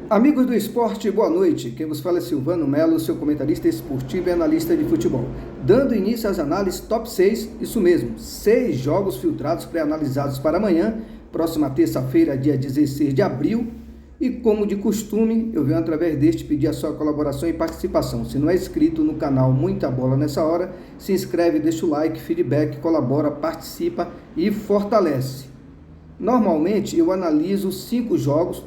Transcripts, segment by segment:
Amigos do esporte, boa noite. Quem vos fala é Silvano Melo, seu comentarista esportivo e analista de futebol. Dando início às análises top 6, isso mesmo, 6 jogos filtrados pré-analisados para amanhã, próxima terça-feira, dia 16 de abril. E como de costume, eu venho através deste pedir a sua colaboração e participação. Se não é inscrito no canal Muita Bola Nessa Hora, se inscreve, deixa o like, feedback, colabora, participa e fortalece. Normalmente eu analiso 5 jogos,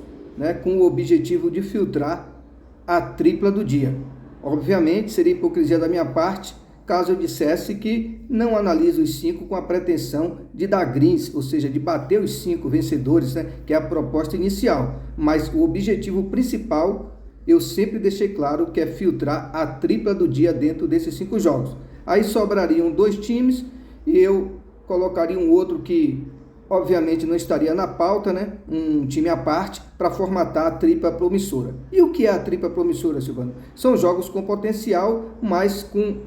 com o objetivo de filtrar a tripla do dia. Obviamente, seria hipocrisia da minha parte caso eu dissesse que não analiso os 5 com a pretensão de dar greens, ou seja, de bater os 5 vencedores, que é a proposta inicial. Mas o objetivo principal, eu sempre deixei claro que é filtrar a tripla do dia dentro desses 5 jogos. Aí sobrariam 2 times e eu colocaria um outro que obviamente não estaria na pauta, um time à parte, para formatar a tripla promissora. E o que é a tripla promissora, Silvano? São jogos com potencial, mas com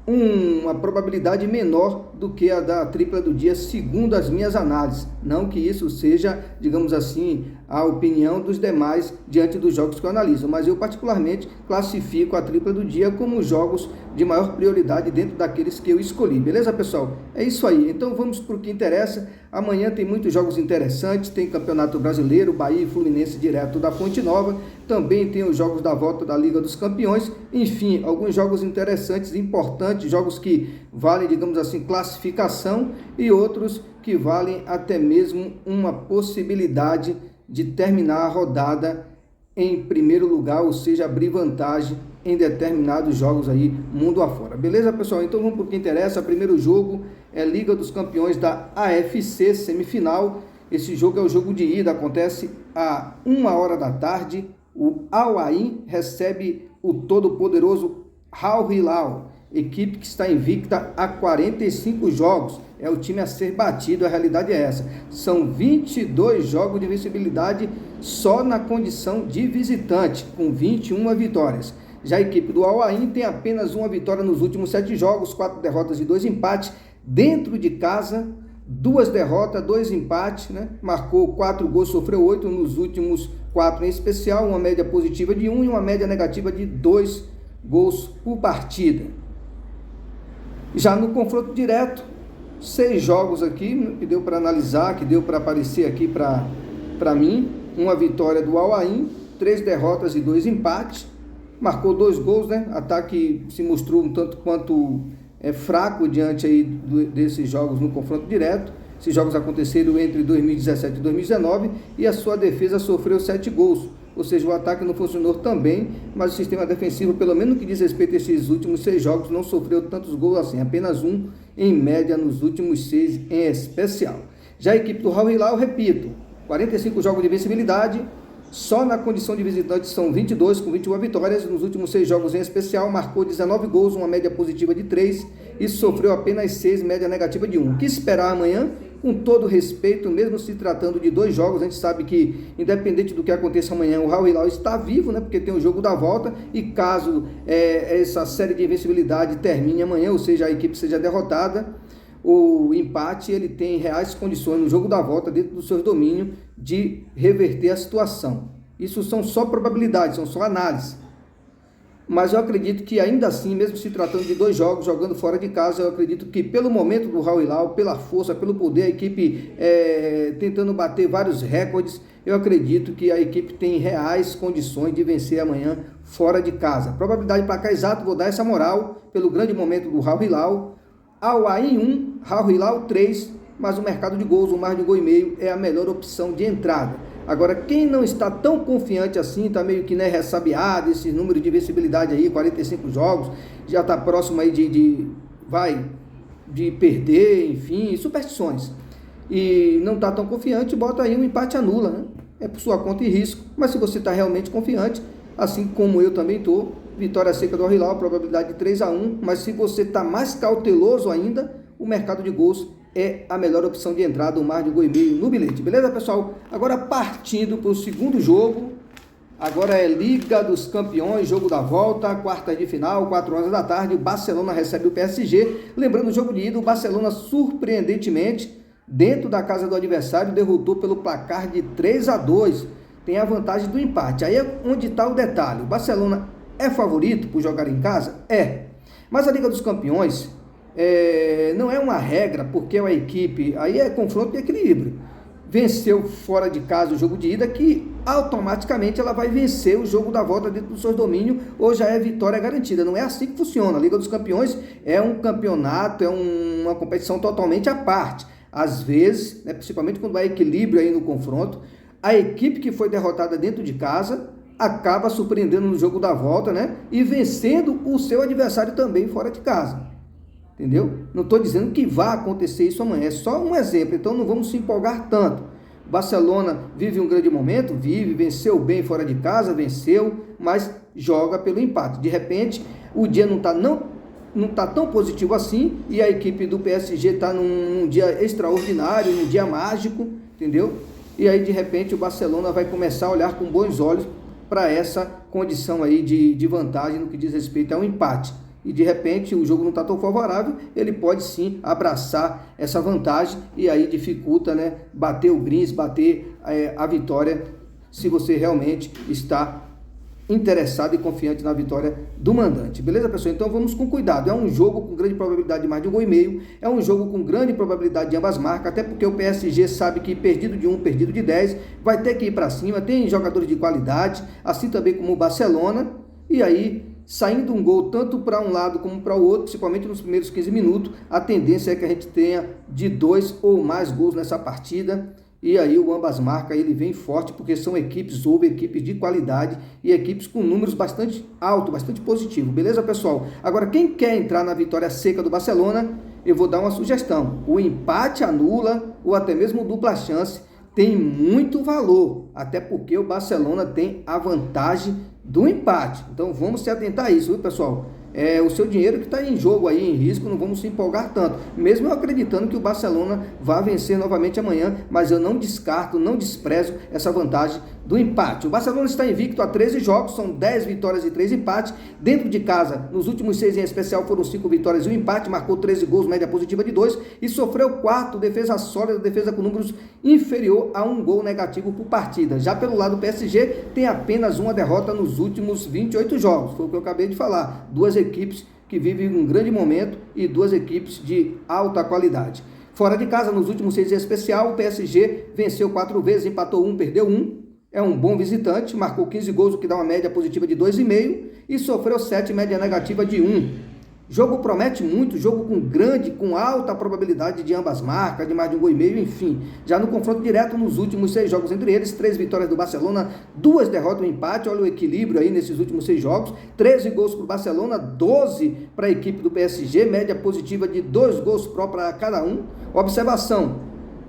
uma probabilidade menor do que a da tripla do dia, segundo as minhas análises. Não que isso seja, digamos assim, a opinião dos demais diante dos jogos que eu analiso, mas eu particularmente classifico a tripla do dia como jogos de maior prioridade dentro daqueles que eu escolhi. Beleza, pessoal? É isso aí. Então vamos para o que interessa. Amanhã tem muitos jogos interessantes, tem Campeonato Brasileiro, Bahia e Fluminense direto da Fonte Nova, também tem os jogos da volta da Liga dos Campeões, enfim, alguns jogos interessantes, importantes, jogos que valem, digamos assim, classificação e outros que valem até mesmo uma possibilidade de terminar a rodada em primeiro lugar, ou seja, abrir vantagem em determinados jogos aí, mundo afora. Beleza, pessoal? Então vamos para o que interessa. O primeiro jogo é Liga dos Campeões da AFC, semifinal. Esse jogo é o jogo de ida, acontece a 1h da tarde. O Al Ain recebe o todo-poderoso Al Hilal, equipe que está invicta há 45 jogos. É o time a ser batido, a realidade é essa. São 22 jogos de vencibilidade só na condição de visitante, com 21 vitórias. Já a equipe do Al Ain tem apenas uma vitória nos últimos 7 jogos, 4 derrotas e 2 empates. Dentro de casa, 2 derrotas, 2 empates, Marcou 4 gols, sofreu 8 nos últimos 4 em especial, uma média positiva de 1 e uma média negativa de 2 gols por partida. Já no confronto direto, 6 jogos aqui, que deu para analisar, que deu para aparecer aqui para mim. Uma vitória do Al Ain, 3 derrotas e 2 empates. Marcou 2 gols, Ataque se mostrou um tanto quanto fraco diante aí desses jogos no confronto direto. Esses jogos aconteceram entre 2017 e 2019 e a sua defesa sofreu 7 gols. Ou seja, o ataque não funcionou também, mas o sistema defensivo, pelo menos no que diz respeito a esses últimos 6 jogos, não sofreu tantos gols assim, apenas 1 em média nos últimos 6 em especial. Já a equipe do Al Hilal, repito, 45 jogos de vencibilidade, só na condição de visitante são 22, com 21 vitórias, nos últimos 6 jogos em especial, marcou 19 gols, uma média positiva de 3 e sofreu apenas 6, média negativa de 1. O que esperar amanhã? Com todo respeito, mesmo se tratando de 2 jogos, a gente sabe que, independente do que aconteça amanhã, o Al Hilal está vivo, porque tem o jogo da volta, e caso essa série de invencibilidade termine amanhã, ou seja, a equipe seja derrotada, o empate ele tem reais condições no jogo da volta, dentro do seu domínio, de reverter a situação. Isso são só probabilidades, são só análises. Mas eu acredito que ainda assim, mesmo se tratando de 2 jogos, jogando fora de casa, eu acredito que pelo momento do Al Hilal, pela força, pelo poder, a equipe tentando bater vários recordes, eu acredito que a equipe tem reais condições de vencer amanhã fora de casa. Probabilidade para cá exato, vou dar essa moral pelo grande momento do Al Hilal. Al Ain 1, Al Hilal 3, mas o mercado de gols, o mais de 1,5 gol é a melhor opção de entrada. Agora, quem não está tão confiante assim, está meio que ressabiado, esse número de vencibilidade aí, 45 jogos, já está próximo aí de perder, enfim, superstições. E não está tão confiante, bota aí um empate anula, É por sua conta e risco. Mas se você está realmente confiante, assim como eu também estou, vitória seca do Al Hilal, probabilidade de 3-1, mas se você está mais cauteloso ainda, o mercado de gols é a melhor opção de entrada, o mais de 1,5 gol no bilhete. Beleza, pessoal? Agora partindo para o segundo jogo, agora é Liga dos Campeões, jogo da volta, quarta de final, 4h da tarde, o Barcelona recebe o PSG. Lembrando o jogo de ida, o Barcelona surpreendentemente, dentro da casa do adversário, derrotou pelo placar de 3-2. tem a vantagem do empate. Aí é onde está o detalhe. O Barcelona é favorito por jogar em casa? É. Mas a Liga dos Campeões não é uma regra, porque a equipe, aí é confronto e equilíbrio. Venceu fora de casa o jogo de ida, que automaticamente ela vai vencer o jogo da volta dentro do seu domínio, ou já é vitória garantida. Não é assim que funciona. A Liga dos Campeões é um campeonato, é uma competição totalmente à parte. Às vezes, né, principalmente quando há equilíbrio aí no confronto, a equipe que foi derrotada dentro de casa acaba surpreendendo no jogo da volta, né, e vencendo o seu adversário também fora de casa. Entendeu? Não estou dizendo que vai acontecer isso amanhã, é só um exemplo, então não vamos se empolgar tanto. O Barcelona vive um grande momento, venceu bem fora de casa, venceu, mas joga pelo empate. De repente, o dia não está tão positivo assim, e a equipe do PSG está num dia extraordinário, num dia mágico, entendeu? E aí, de repente, o Barcelona vai começar a olhar com bons olhos para essa condição aí de vantagem no que diz respeito ao empate. E de repente o jogo não está tão favorável, ele pode sim abraçar essa vantagem e aí dificulta, né, bater o brinze, bater a vitória, se você realmente está interessado e confiante na vitória do mandante. Beleza, pessoal? Então vamos com cuidado. É um jogo com grande probabilidade de mais de 1,5 gol, é um jogo com grande probabilidade de ambas marcas, até porque o PSG sabe que perdido de 1, perdido de 10, vai ter que ir para cima, tem jogadores de qualidade, assim também como o Barcelona, e aí saindo um gol tanto para um lado como para o outro, principalmente nos primeiros 15 minutos, a tendência é que a gente tenha de 2 ou mais gols nessa partida. E aí o ambas marcas ele vem forte, porque são equipes de qualidade e equipes com números bastante altos, bastante positivos. Beleza, pessoal? Agora, quem quer entrar na vitória seca do Barcelona, eu vou dar uma sugestão. O empate anula ou até mesmo dupla chance tem muito valor, até porque o Barcelona tem a vantagem do empate. Então vamos se atentar a isso, viu, pessoal? É o seu dinheiro que está em jogo aí, em risco, não vamos se empolgar tanto. Mesmo eu acreditando que o Barcelona vai vencer novamente amanhã, mas eu não descarto, não desprezo essa vantagem do empate. O Barcelona está invicto a 13 jogos, são 10 vitórias e 3 empates. Dentro de casa, nos últimos 6 em especial, foram 5 vitórias e 1 empate, marcou 13 gols, média positiva de 2, e sofreu 4, defesa sólida, defesa com números inferior a 1 gol negativo por partida. Já pelo lado do PSG, tem apenas uma derrota nos últimos 28 jogos, foi o que eu acabei de falar. Duas equipes que vivem um grande momento e duas equipes de alta qualidade. Fora de casa, nos últimos 6 em especial, o PSG venceu 4 vezes, empatou 1, perdeu 1. É um bom visitante, marcou 15 gols, o que dá uma média positiva de 2,5 e sofreu 7, média negativa de 1. Jogo promete muito, jogo com alta probabilidade de ambas marcas, de mais de 1,5 gol, enfim. Já no confronto direto, nos últimos 6 jogos, entre eles, 3 vitórias do Barcelona, 2 derrotas e um empate, olha o equilíbrio aí nesses últimos 6 jogos, 13 gols para o Barcelona, 12 para a equipe do PSG, média positiva de 2 gols pró para cada um. Observação,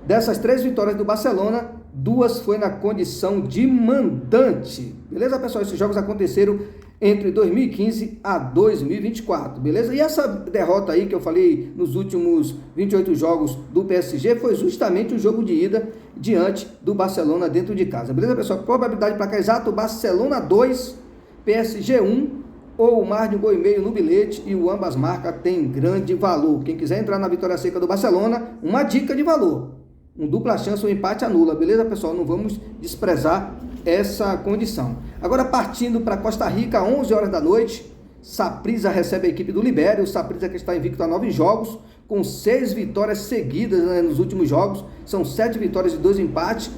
dessas 3 vitórias do Barcelona, 2 foi na condição de mandante. Beleza, pessoal? Esses jogos aconteceram entre 2015 a 2024, beleza? E essa derrota aí que eu falei nos últimos 28 jogos do PSG foi justamente o jogo de ida diante do Barcelona dentro de casa, beleza, pessoal? Probabilidade de placar exato, Barcelona 2, PSG 1, ou mais de 1,5 gol no bilhete, e o ambas marcas tem grande valor. Quem quiser entrar na vitória seca do Barcelona, uma dica de valor: um dupla chance ou empate anula, beleza, pessoal? Não vamos desprezar essa condição. Agora, partindo para Costa Rica, 11 horas da noite, Saprissa recebe a equipe do Liberia. O Saprissa que está invicto a 9 jogos, com 6 vitórias seguidas, né, nos últimos jogos. São 7 vitórias e 2 empates.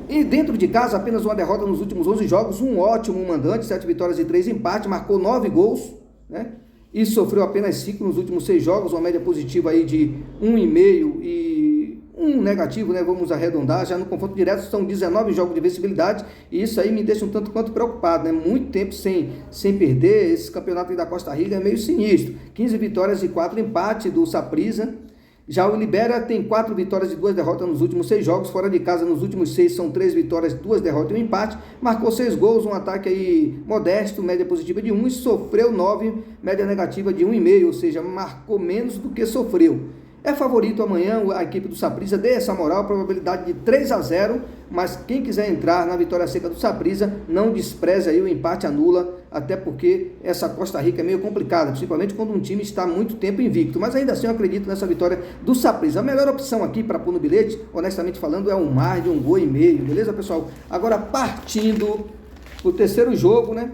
E dentro de casa, apenas uma derrota nos últimos 11 jogos. Um ótimo mandante, 7 vitórias e 3 empates. Marcou 9 gols, né? E sofreu apenas 5 nos últimos 6 jogos. Uma média positiva aí de 1,5 e 1 negativo, né? Vamos arredondar. Já no confronto direto são 19 jogos de vencibilidade, e isso aí me deixa um tanto quanto preocupado, né? Muito tempo sem perder. Esse campeonato aí da Costa Rica é meio sinistro. 15 vitórias e 4 empates do Saprissa. Já o Liberia tem 4 vitórias e 2 derrotas nos últimos 6 jogos. Fora de casa, nos últimos 6, são 3 vitórias, 2 derrotas e um empate. Marcou 6 gols, um ataque aí modesto, média positiva de 1, e sofreu 9, média negativa de 1,5, ou seja, marcou menos do que sofreu. É favorito amanhã a equipe do Saprissa, dê essa moral, probabilidade de 3-0, mas quem quiser entrar na vitória seca do Saprissa, não despreze aí o empate anula, até porque essa Costa Rica é meio complicada, principalmente quando um time está muito tempo invicto, mas ainda assim eu acredito nessa vitória do Saprissa. A melhor opção aqui para pôr no bilhete, honestamente falando, é um mar de 1,5 gols, beleza, pessoal? Agora partindo o terceiro jogo, né?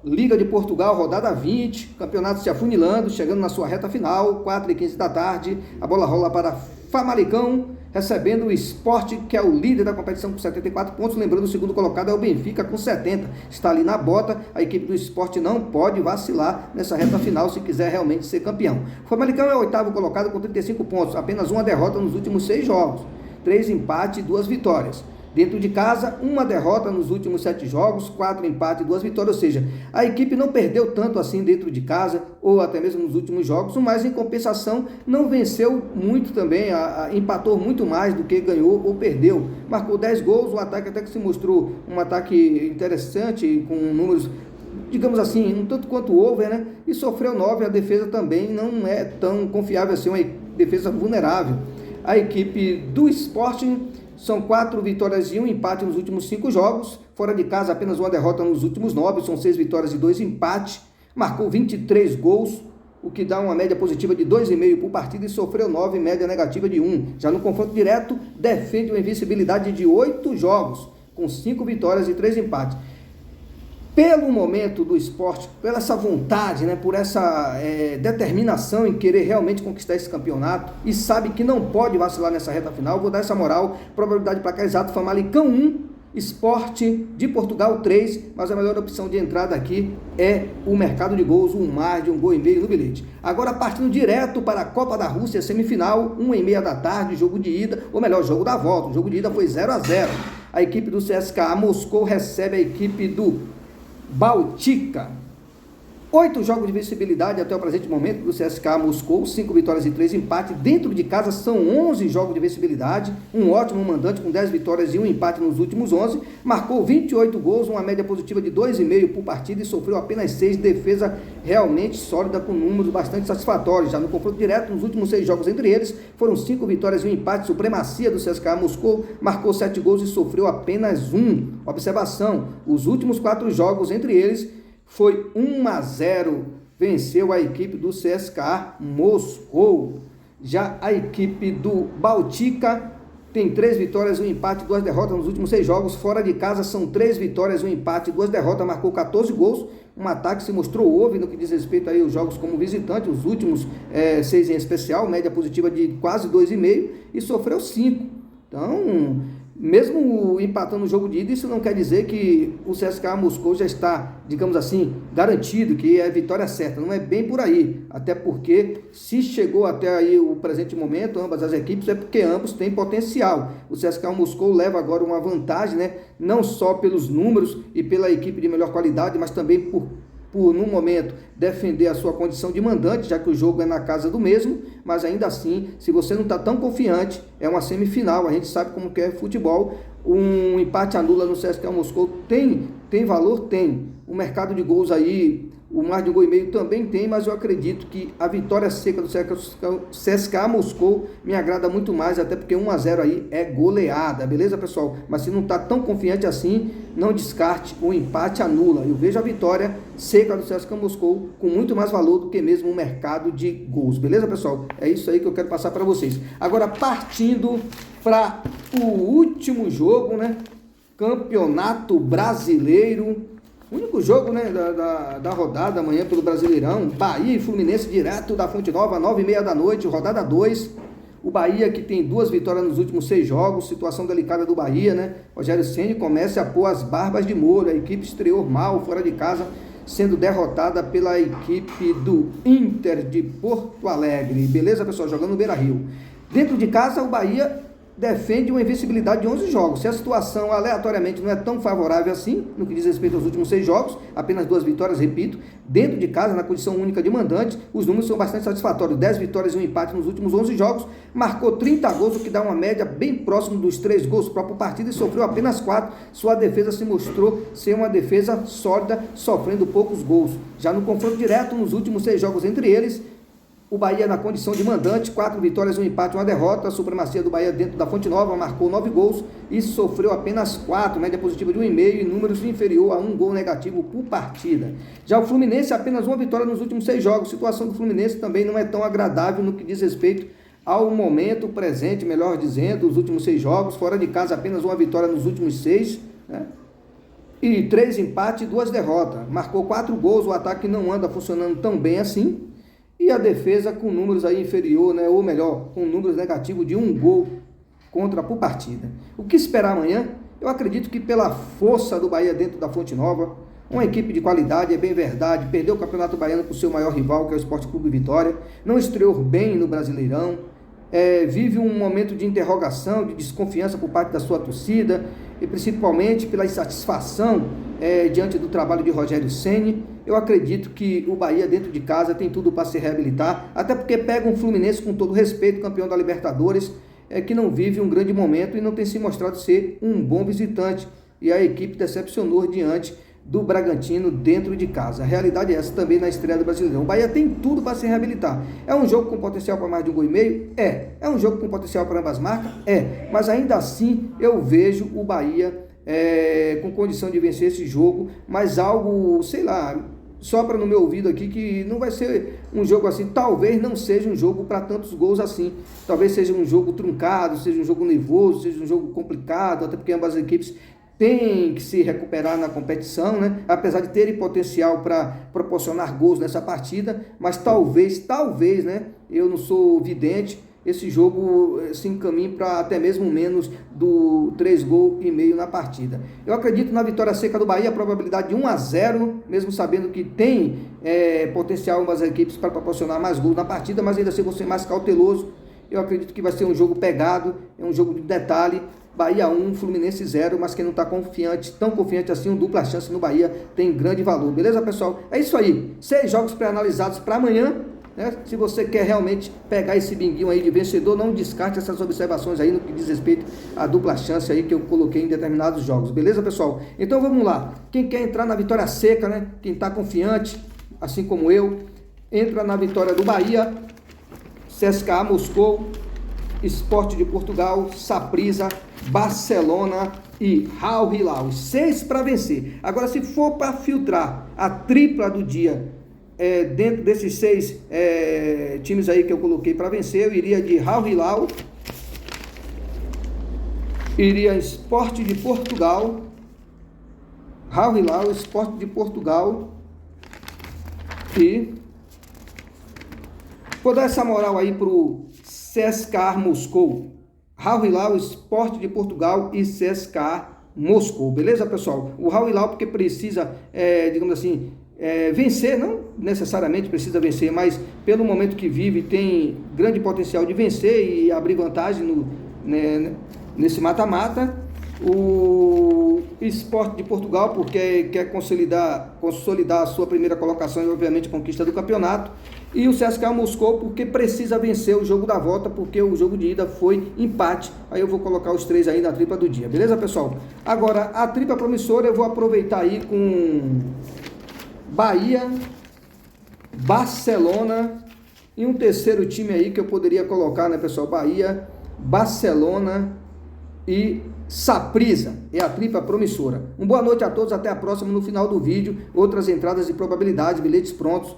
Liga de Portugal, rodada 20, campeonato se afunilando, chegando na sua reta final, 4h15 da tarde, a bola rola para Famalicão, recebendo o Sport, que é o líder da competição com 74 pontos, lembrando o segundo colocado é o Benfica com 70, está ali na bota, a equipe do Sport não pode vacilar nessa reta final se quiser realmente ser campeão. O Famalicão é o oitavo colocado com 35 pontos, apenas uma derrota nos últimos 6 jogos, 3 empates e 2 vitórias. Dentro de casa, uma derrota nos últimos 7 jogos, 4 empates e 2 vitórias, ou seja, a equipe não perdeu tanto assim dentro de casa, ou até mesmo nos últimos jogos, mas em compensação não venceu muito também, empatou muito mais do que ganhou ou perdeu. Marcou 10 gols, o ataque até que se mostrou um ataque interessante, com números, digamos assim, um tanto quanto over, né? E sofreu 9, a defesa também não é tão confiável assim, uma defesa vulnerável. A equipe do Sporting são 4 vitórias e 1 empate nos últimos 5 jogos. Fora de casa, apenas uma derrota nos últimos 9. São 6 vitórias e 2 empates. Marcou 23 gols, o que dá uma média positiva de 2,5 por partida e sofreu 9, média negativa de 1. Já no confronto direto, defende uma invencibilidade de 8 jogos, com 5 vitórias e 3 empates. Pelo momento do Sport, pela essa vontade, né, por essa determinação em querer realmente conquistar esse campeonato e sabe que não pode vacilar nessa reta final, vou dar essa moral, probabilidade de placar exato, Famalicão 1, Sport de Portugal 3, mas a melhor opção de entrada aqui é o mercado de gols, um mar de 1,5 gols no bilhete. Agora partindo direto para a Copa da Rússia, semifinal, 1h30 da tarde, jogo de ida, ou melhor, jogo da volta, o jogo de ida foi 0-0. A equipe do CSKA Moscou recebe a equipe do Baltica. 8 jogos de vencibilidade até o presente momento do CSKA Moscou, 5 vitórias e 3 empates. Dentro de casa são 11 jogos de vencibilidade, um ótimo mandante com 10 vitórias e 1 empate nos últimos 11. Marcou 28 gols, uma média positiva de 2,5 por partida e sofreu apenas 6, defesa realmente sólida com números bastante satisfatórios. Já no confronto direto, nos últimos 6 jogos entre eles, foram 5 vitórias e 1 empate, supremacia do CSKA Moscou, marcou 7 gols e sofreu apenas 1. Observação, os últimos 4 jogos entre eles foi 1-0, venceu a equipe do CSKA Moscou. Já a equipe do Baltica tem 3 vitórias, 1 empate e 2 derrotas nos últimos 6 jogos. Fora de casa são 3 vitórias, 1 empate e 2 derrotas, marcou 14 gols. Um ataque se mostrou over no que diz respeito aí aos jogos como visitante, os últimos 6 em especial, média positiva de quase 2,5 e sofreu 5. Então, mesmo empatando o jogo de ida, isso não quer dizer que o CSKA Moscou já está, digamos assim, garantido, que é vitória certa. Não é bem por aí. Até porque, se chegou até aí o presente momento, ambas as equipes, é porque ambos têm potencial. O CSKA Moscou leva agora uma vantagem, né? Não só pelos números e pela equipe de melhor qualidade, mas também por no momento, defender a sua condição de mandante, já que o jogo é na casa do mesmo, mas ainda assim, se você não está tão confiante, é uma semifinal, a gente sabe como que é futebol, um empate anula no CSKA Moscou, tem valor? Tem. O mercado de gols aí, o mais de 1,5 gols também tem, mas eu acredito que a vitória seca do CSKA Moscou me agrada muito mais, até porque 1-0 aí é goleada, beleza, pessoal? Mas se não está tão confiante assim, não descarte, o empate anula. Eu vejo a vitória seca do CSKA Moscou com muito mais valor do que mesmo o mercado de gols, beleza, pessoal? É isso aí que eu quero passar para vocês. Agora, partindo para o último jogo, né? Campeonato Brasileiro. O único jogo, né, da rodada amanhã pelo Brasileirão, Bahia e Fluminense direto da Fonte Nova, 9h30 da noite, rodada 2. O Bahia que tem 2 vitórias nos últimos 6 jogos, situação delicada do Bahia, né? Rogério Ceni começa a pôr as barbas de molho, a equipe estreou mal fora de casa, sendo derrotada pela equipe do Inter de Porto Alegre. Beleza, pessoal? Jogando no Beira-Rio. Dentro de casa, o Bahia defende uma invencibilidade de 11 jogos. Se a situação aleatoriamente não é tão favorável assim, no que diz respeito aos últimos 6 jogos, apenas 2 vitórias, repito, dentro de casa, na condição única de mandante, os números são bastante satisfatórios. 10 vitórias e 1 empate nos últimos 11 jogos, marcou 30 gols, o que dá uma média bem próximo dos 3 gols por partida e sofreu apenas 4. Sua defesa se mostrou ser uma defesa sólida, sofrendo poucos gols. Já no confronto direto, nos últimos 6 jogos entre eles, o Bahia na condição de mandante, 4 vitórias, 1 empate, 1 derrota. A supremacia do Bahia dentro da Fonte Nova, marcou 9 gols e sofreu apenas 4, média positiva de 1,5 e números inferior a 1 gol negativo por partida. Já o Fluminense, apenas 1 vitória nos últimos 6 jogos. A situação do Fluminense também não é tão agradável no que diz respeito ao momento presente, melhor dizendo, os últimos 6 jogos. Fora de casa, apenas 1 vitória nos últimos 6, né? E 3 empates e 2 derrotas. Marcou 4 gols, o ataque não anda funcionando tão bem assim. E a defesa com números aí inferior, né? Ou melhor, com números negativos de 1 gol contra por partida. O que esperar amanhã? Eu acredito que pela força do Bahia dentro da Fonte Nova, uma equipe de qualidade, é bem verdade, perdeu o Campeonato Baiano para o seu maior rival, que é o Sport Clube Vitória, não estreou bem no Brasileirão, vive um momento de interrogação, de desconfiança por parte da sua torcida, e principalmente pela insatisfação diante do trabalho de Rogério Ceni. Eu acredito que o Bahia dentro de casa tem tudo para se reabilitar, até porque pega um Fluminense, com todo respeito, campeão da Libertadores, que não vive um grande momento e não tem se mostrado ser um bom visitante, e a equipe decepcionou diante do Bragantino dentro de casa. A realidade é essa também na estreia do Brasileirão. O Bahia tem tudo para se reabilitar. É um jogo com potencial para mais de 1,5 gol? É um jogo com potencial para ambas marcas? Mas ainda assim eu vejo o Bahia com condição de vencer esse jogo, mas algo, sei lá, sopra no meu ouvido aqui que não vai ser um jogo assim. Talvez não seja um jogo para tantos gols assim, talvez seja um jogo truncado, seja um jogo nervoso, seja um jogo complicado, até porque ambas as equipes têm que se recuperar na competição, né? Apesar de terem potencial para proporcionar gols nessa partida, mas talvez, né? Eu não sou vidente, esse jogo se encaminha para até mesmo menos do 3,5 gols na partida. Eu acredito na vitória seca do Bahia, a probabilidade de 1-0, mesmo sabendo que tem potencial ambas as equipes para proporcionar mais gols na partida, mas ainda assim vou ser mais cauteloso. Eu acredito que vai ser um jogo pegado, é um jogo de detalhe. Bahia 1, Fluminense 0, mas quem não está confiante, tão confiante assim, um dupla chance no Bahia tem grande valor. Beleza, pessoal? É isso aí. 6 jogos pré-analisados para amanhã, né? Se você quer realmente pegar esse binguinho aí de vencedor, não descarte essas observações aí no que diz respeito à dupla chance aí que eu coloquei em determinados jogos. Beleza, pessoal? Então vamos lá. Quem quer entrar na vitória seca, né? Quem está confiante, assim como eu, entra na vitória do Bahia, CSKA Moscou, Sport de Portugal, Saprissa, Barcelona e Al Hilal. 6 para vencer. Agora, se for para filtrar a tripla do dia dentro desses 6 times aí que eu coloquei para vencer, eu iria de Al Hilal, iria Sport de Portugal, Al Hilal, Sport de Portugal, e vou dar essa moral aí pro CSKA Moscou. Al Hilal, Sport de Portugal e CSKA Moscou. Beleza, pessoal? O Al Hilal porque precisa, digamos assim, vencer, não necessariamente precisa vencer, mas pelo momento que vive tem grande potencial de vencer e abrir vantagem nesse mata-mata. O Sport de Portugal porque quer consolidar a sua primeira colocação e obviamente conquista do campeonato, e o CSKA Moscou porque precisa vencer o jogo da volta, porque o jogo de ida foi empate. Aí eu vou colocar os 3 aí na tripla do dia, beleza, pessoal? Agora a tripla promissora eu vou aproveitar aí com Bahia, Barcelona e um terceiro time aí que eu poderia colocar, né, pessoal? Bahia, Barcelona e Saprissa, é a tripla promissora. Boa noite a todos, até a próxima. No final do vídeo, outras entradas de probabilidades, bilhetes prontos,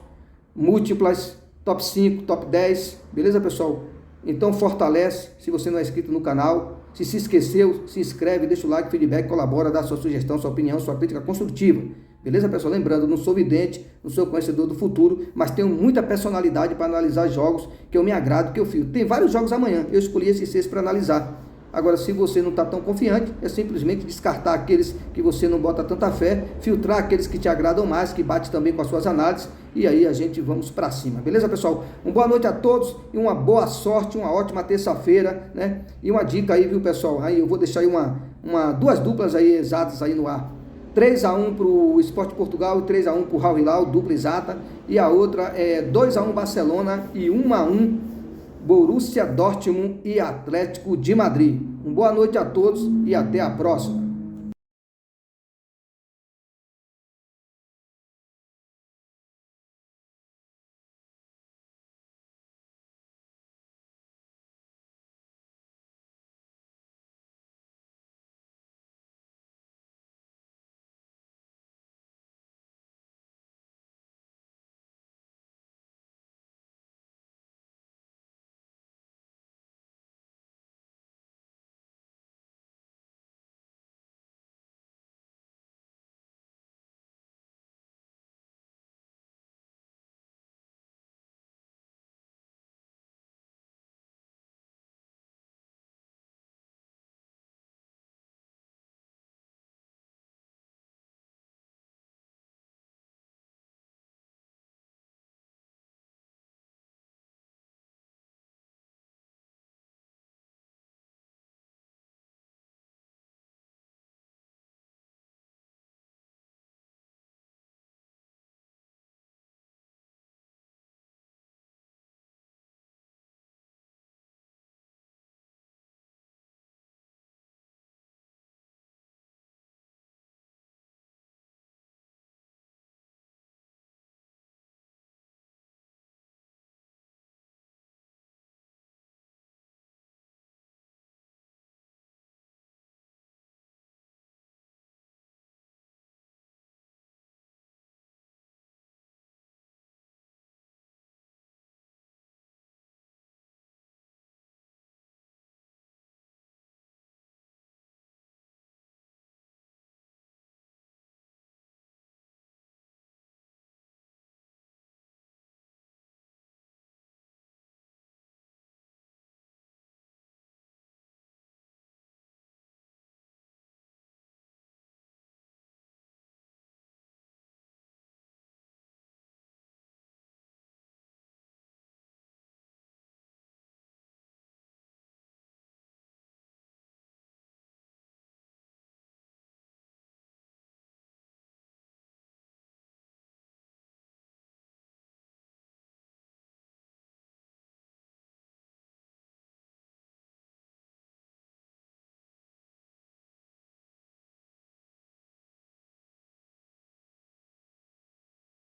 múltiplas, top 5, top 10, beleza, pessoal? Então fortalece, se você não é inscrito no canal, se esqueceu, se inscreve, deixa o like, feedback, colabora, dá sua sugestão, sua opinião, sua crítica construtiva. Beleza, pessoal? Lembrando, não sou vidente, não sou conhecedor do futuro, mas tenho muita personalidade para analisar jogos que eu me agrado, que eu filtro. Tem vários jogos amanhã, eu escolhi esses 6 para analisar. Agora, se você não está tão confiante, é simplesmente descartar aqueles que você não bota tanta fé, filtrar aqueles que te agradam mais, que bate também com as suas análises, e aí a gente vamos para cima. Beleza, pessoal? Uma boa noite a todos e uma boa sorte, uma ótima terça-feira, né? E uma dica aí, viu, pessoal? Aí eu vou deixar aí duas duplas aí exatas aí no ar. 3-1 para o Sport Portugal e 3-1 para o Al Hilal, dupla exata. E a outra é 2-1 Barcelona e 1-1 Borussia Dortmund e Atlético de Madrid. Uma boa noite a todos e até a próxima.